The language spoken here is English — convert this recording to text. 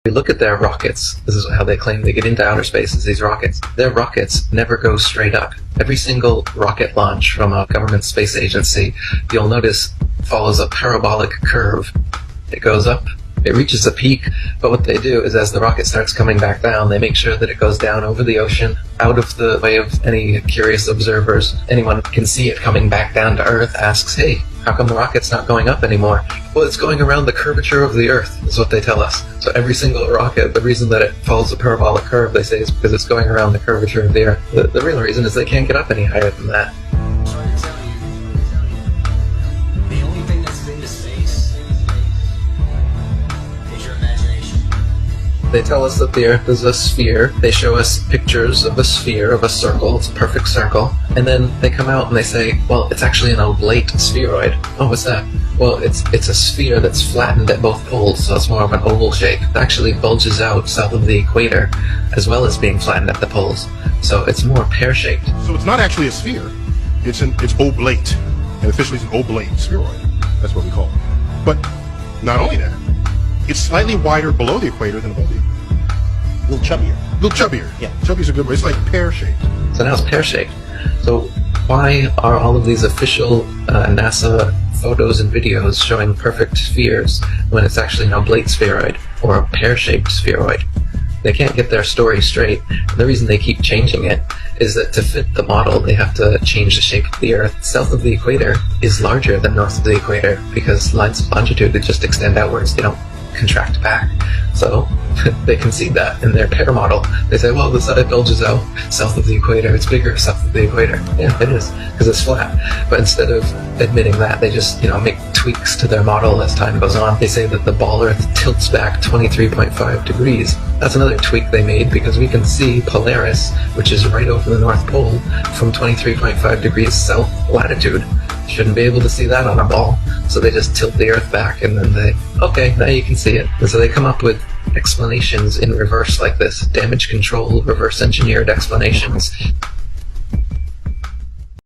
We look at their rockets. This is how they claim they get into outer space, is these rockets. Their rockets never go straight up. Every single rocket launch from a government space agency, you'll notice, follows a parabolic curve. It goes up, it reaches a peak, but what they do is as the rocket starts coming back down, they make sure that it goes down over the ocean, out of the way of any curious observers. Anyone can see it coming back down to Earth, asks, hey, how come the rocket's not going up anymore? Well, it's going around the curvature of the Earth, is what they tell us. So every single rocket, the reason that it follows a parabolic curve, they say, is because it's going around the curvature of the Earth. The real reason is they can't get up any higher than that. The only thing that's been to space is your imagination. They tell us that the Earth is a sphere. They show us pictures of a sphere, of a circle. It's a perfect circle. And then they come out and they say, well, it's actually an oblate spheroid. Oh, what's that? Well, it's a sphere that's flattened at both poles, so it's more of an oval shape. It actually bulges out south of the equator, as well as being flattened at the poles. So it's more pear-shaped. So it's not actually a sphere. It's oblate. And officially it's an oblate spheroid. That's what we call it. But not only that, it's slightly wider below the equator than above the equator. A little chubbier. A little chubbier. Yeah. Chubby's a good word. It's like pear-shaped. So now it's pear-shaped. So why are all of these official NASA photos and videos showing perfect spheres when it's actually an oblate spheroid or a pear-shaped spheroid? They can't get their story straight. And the reason they keep changing it is that to fit the model, they have to change the shape of the Earth. South of the equator is larger than north of the equator because lines of longitude that just extend outwards, they don't contract back. So they concede that in their pear model. They say, well, the side bulges out south of the equator. It's bigger south of the equator. Yeah, it is, because it's flat. But instead of admitting that, they just, make tweaks to their model as time goes on. They say that the ball Earth tilts back 23.5 degrees. That's another tweak they made because we can see Polaris, which is right over the North Pole, from 23.5 degrees south latitude. Shouldn't be able to see that on a ball. So they just tilt the Earth back and then okay, now you can see it. And so they come up with explanations in reverse like this. Damage control, reverse engineered explanations.